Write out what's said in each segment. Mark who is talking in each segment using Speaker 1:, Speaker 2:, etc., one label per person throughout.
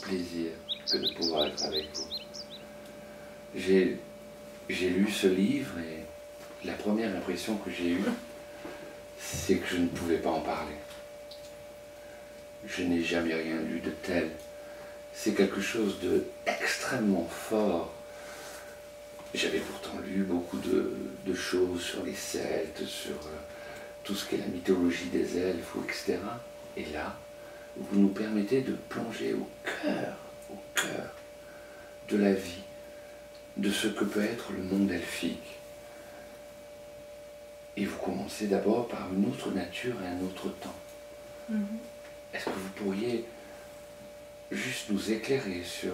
Speaker 1: plaisir que de pouvoir être avec vous. J'ai lu ce livre et la première impression que j'ai eue, c'est que je ne pouvais pas en parler. Je n'ai jamais rien lu de tel. C'est quelque chose d'extrêmement fort. J'avais pourtant lu beaucoup de choses sur les Celtes, sur tout ce qu'est la mythologie des elfes, etc. Et là, vous nous permettez de plonger au cœur de la vie, de ce que peut être le monde elfique. Et vous commencez d'abord par une autre nature et un autre temps. Est-ce que vous pourriez juste nous éclairer sur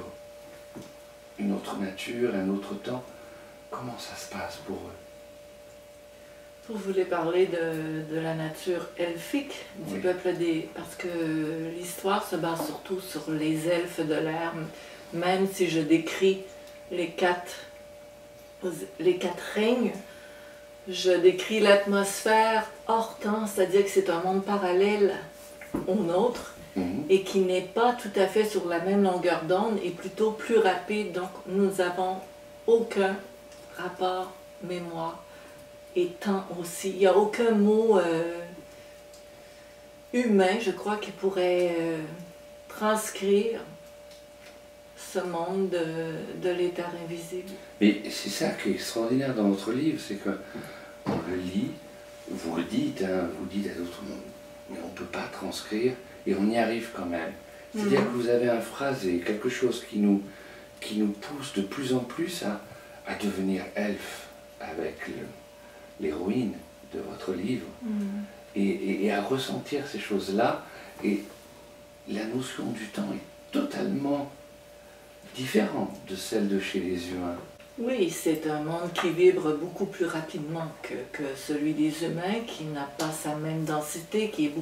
Speaker 1: une autre nature, un autre temps? Comment ça se passe pour eux?
Speaker 2: Vous voulez parler de la nature elfique du peuple des... Parce que l'histoire se base surtout sur les elfes de l'air, même si je décris les quatre règnes, je décris l'atmosphère hors temps, c'est-à-dire que c'est un monde parallèle au nôtre et qui n'est pas tout à fait sur la même longueur d'onde et plutôt plus rapide, donc nous n'avons aucun rapport mémoire et temps aussi. Il n'y a aucun mot humain, je crois, qui pourrait transcrire ce monde de l'éther invisible.
Speaker 1: Mais c'est ça qui est extraordinaire dans votre livre, c'est qu'on le lit, vous le dites, hein, vous dites à d'autres mondes, mais on ne peut pas transcrire et on y arrive quand même. C'est-à-dire que vous avez un phrasé, quelque chose qui nous pousse de plus en plus à devenir elfe avec l'héroïne de votre livre et à ressentir ces choses-là. Et la notion du temps est totalement différente de celle de chez les humains.
Speaker 2: Oui, c'est un monde qui vibre beaucoup plus rapidement que celui des humains, qui n'a pas sa même densité, qui est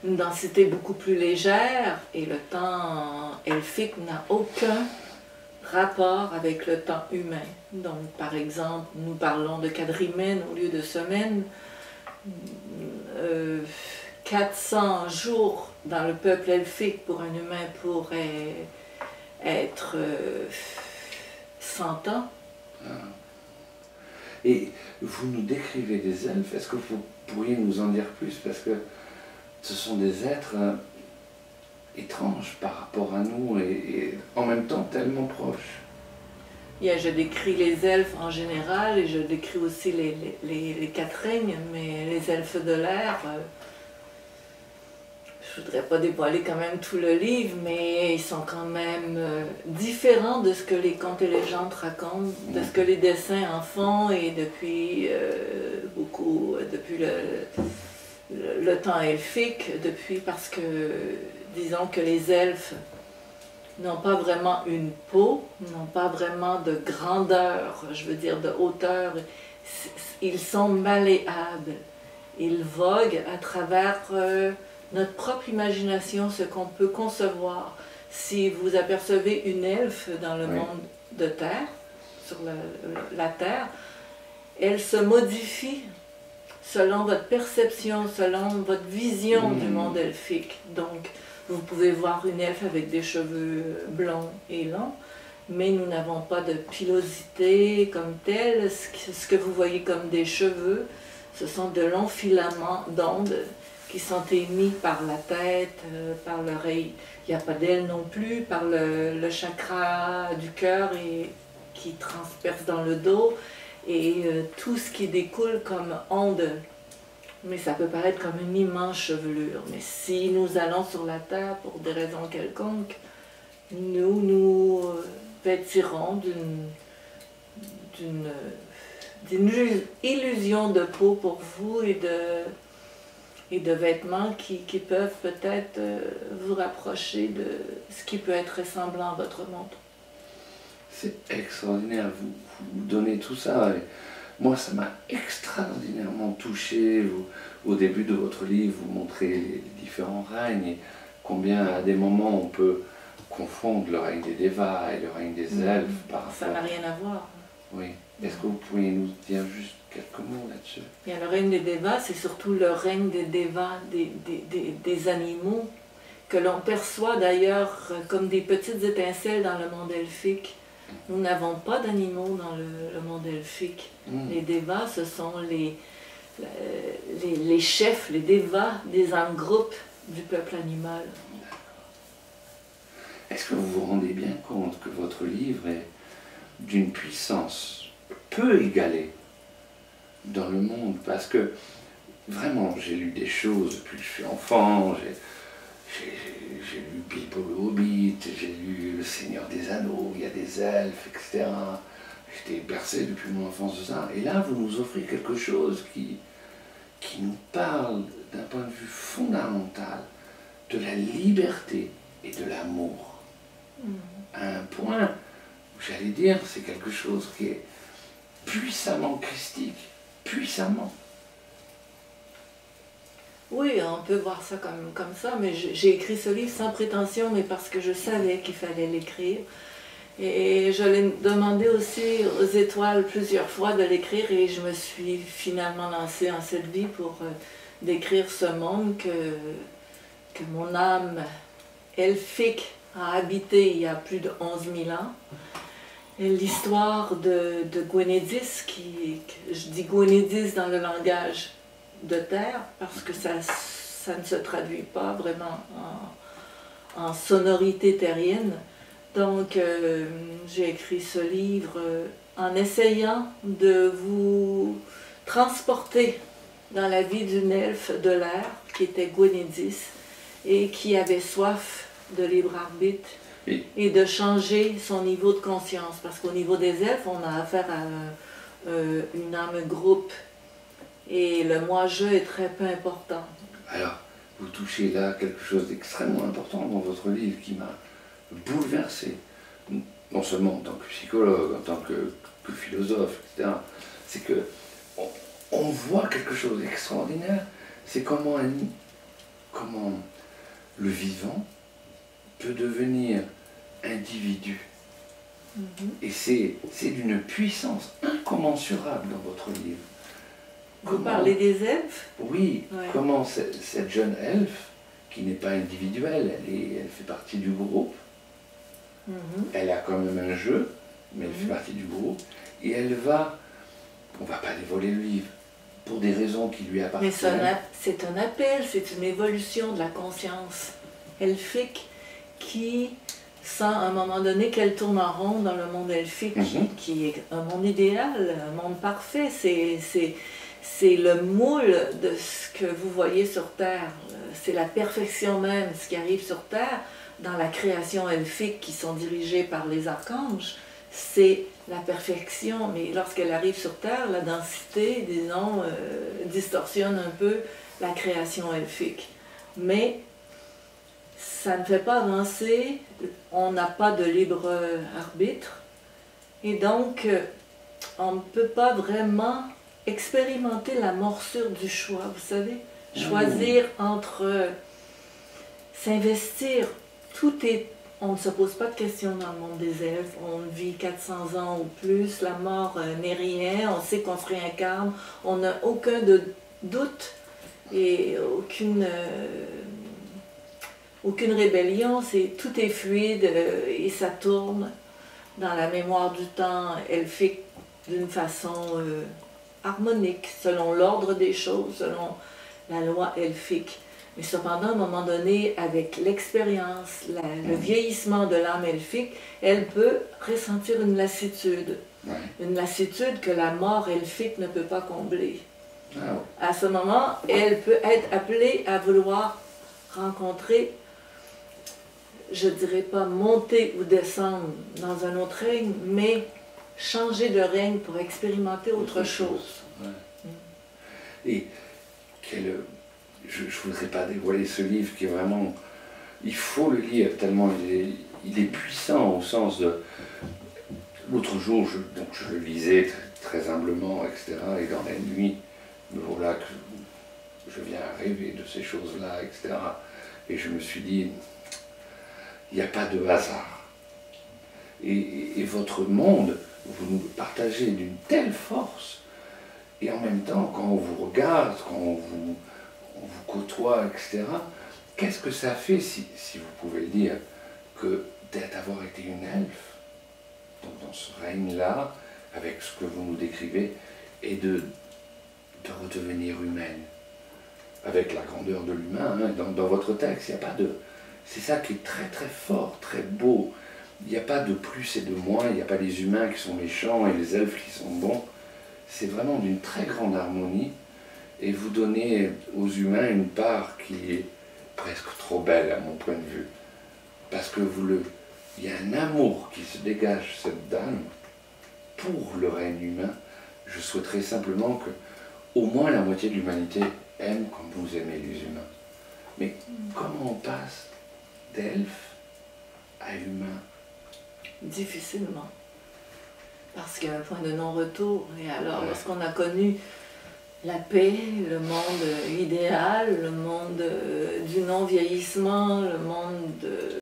Speaker 2: une densité beaucoup plus légère, et le temps elfique n'a aucun rapport avec le temps humain. Donc, par exemple, nous parlons de quadrimènes au lieu de semaines. 400 jours dans le peuple elfique pour un humain pourrait être 100 ans.
Speaker 1: Et vous nous décrivez des elfes, est-ce que vous pourriez nous en dire plus? Parce que ce sont des êtres étranges par rapport à nous et en même temps tellement proches.
Speaker 2: Je décris les elfes en général et je décris aussi les quatre règnes, mais les elfes de l'air, je ne voudrais pas dévoiler quand même tout le livre, mais ils sont quand même différents de ce que les contes et légendes racontent, de ce que les dessins en font, et depuis depuis le temps elfique, parce que disons que les elfes n'ont pas vraiment une peau, n'ont pas vraiment de grandeur, je veux dire de hauteur, ils sont malléables, ils voguent à travers notre propre imagination, ce qu'on peut concevoir. Si vous apercevez une elfe dans le monde de terre, sur la terre, elle se modifie selon votre perception, selon votre vision du monde elfique. Donc, vous pouvez voir une elfe avec des cheveux blonds et longs, mais nous n'avons pas de pilosité comme telle. Ce que vous voyez comme des cheveux, ce sont de longs filaments d'ondes qui sont émis par la tête, par l'oreille. Il n'y a pas d'ailes non plus, par le chakra du cœur qui transperce dans le dos, et tout ce qui découle comme onde. Mais ça peut paraître comme une immense chevelure. Mais si nous allons sur la terre pour des raisons quelconques, nous vêtirons d'une illusion de peau pour vous et de vêtements qui peuvent peut-être vous rapprocher de ce qui peut être ressemblant à votre monde.
Speaker 1: C'est extraordinaire, vous donnez tout ça. Et moi, ça m'a extraordinairement touché. Au début de votre livre, vous montrez les différents règnes et combien à des moments on peut confondre le règne des Devas et le règne des elfes.
Speaker 2: Ça n'a rien à voir.
Speaker 1: Oui. Est-ce que vous pourriez nous dire juste quelques mots là-dessus?
Speaker 2: Le règne des Devas, c'est surtout le règne des Devas, des animaux que l'on perçoit d'ailleurs comme des petites étincelles dans le monde elfique. Nous n'avons pas d'animaux dans le monde elfique. Les Devas, ce sont les chefs, les Devas des âmes groupes du peuple animal.
Speaker 1: Est-ce que vous vous rendez bien compte que votre livre est d'une puissance peu égalée dans le monde? Parce que vraiment, j'ai lu des choses depuis que je suis enfant, j'ai lu Bilbo le Hobbit, j'ai lu Le Seigneur des Anneaux, il y a des elfes, etc. J'étais bercé depuis mon enfance de ça. Et là, vous nous offrez quelque chose qui nous parle d'un point de vue fondamental de la liberté et de l'amour. À un point où, j'allais dire, c'est quelque chose qui est puissamment christique, puissamment.
Speaker 2: Oui, on peut voir ça comme ça, mais j'ai écrit ce livre sans prétention, mais parce que je savais qu'il fallait l'écrire. Et je l'ai demandé aussi aux étoiles plusieurs fois de l'écrire, et je me suis finalement lancée en cette vie pour décrire ce monde que mon âme elfique a habité il y a plus de 11 000 ans. L'histoire de Gwenyddis, je dis Gwenyddis dans le langage de terre, parce que ça ne se traduit pas vraiment en sonorité terrienne. Donc j'ai écrit ce livre en essayant de vous transporter dans la vie d'une elfe de l'air qui était Gwenyddis et qui avait soif de libre arbitre et de changer son niveau de conscience. Parce qu'au niveau des elfes, on a affaire à une âme groupe et le moi-je est très peu important.
Speaker 1: Alors, vous touchez là quelque chose d'extrêmement important dans votre livre qui m'a bouleversé, non seulement en tant que psychologue, en tant que philosophe, etc. C'est que on voit quelque chose d'extraordinaire, c'est comment le vivant peut devenir individu. Et c'est d'une puissance incommensurable dans votre livre.
Speaker 2: Vous parlez des elfes?
Speaker 1: Oui, ouais. Comment cette jeune elfe, qui n'est pas individuelle, elle fait partie du groupe, elle a quand même un jeu, mais elle fait partie du groupe, et elle va, on ne va pas dévoiler le livre, pour des raisons qui lui appartiennent.
Speaker 2: Mais c'est un appel, c'est une évolution de la conscience elfique qui sent à un moment donné qu'elle tourne en rond dans le monde elfique, qui est un monde idéal, un monde parfait. C'est le moule de ce que vous voyez sur Terre. C'est la perfection même, ce qui arrive sur Terre, dans la création elfique qui sont dirigées par les archanges. C'est la perfection, mais lorsqu'elle arrive sur Terre, la densité, disons, distorsionne un peu la création elfique. Mais ça ne fait pas avancer, on n'a pas de libre arbitre, et donc on ne peut pas vraiment expérimenter la morsure du choix, vous savez, choisir entre s'investir, on ne se pose pas de questions dans le monde des elfes, on vit 400 ans ou plus, la mort n'est rien, on sait qu'on se réincarne, on n'a aucun doute et aucune rébellion, tout est fluide et ça tourne dans la mémoire du temps elfique d'une façon harmonique, selon l'ordre des choses, selon la loi elfique. Mais cependant, à un moment donné, avec l'expérience, le vieillissement de l'âme elfique, elle peut ressentir une lassitude. Une lassitude que la mort elfique ne peut pas combler. À ce moment, elle peut être appelée à vouloir rencontrer, je ne dirais pas monter ou descendre dans un autre règne, mais changer de règne pour expérimenter autre chose.
Speaker 1: Et je ne voudrais pas dévoiler ce livre qui est vraiment... Il faut le lire tellement il est puissant au sens de... L'autre jour, je le lisais très humblement, etc. Et dans la nuit, me voilà que je viens à rêver de ces choses-là, etc. Et je me suis dit, il n'y a pas de hasard. Et votre monde, vous nous le partagez d'une telle force. Et en même temps, quand on vous regarde, quand on vous côtoie, etc., qu'est-ce que ça fait, si vous pouvez le dire, que d'avoir été une elfe, donc dans ce règne-là, avec ce que vous nous décrivez, et de redevenir humaine, avec la grandeur de l'humain, hein, dans votre texte, il n'y a pas de... C'est ça qui est très très fort, très beau. Il n'y a pas de plus et de moins, il n'y a pas les humains qui sont méchants et les elfes qui sont bons. C'est vraiment d'une très grande harmonie, et vous donnez aux humains une part qui est presque trop belle à mon point de vue. Parce que il y a un amour qui se dégage, cette dame, pour le règne humain. Je souhaiterais simplement que au moins la moitié de l'humanité aime comme vous aimez les humains. Mais comment on passe d'elfe à humain?
Speaker 2: Difficilement. Parce qu'il y a un point de non-retour. Et alors, lorsqu'on a connu la paix, le monde idéal, le monde du non-vieillissement, le monde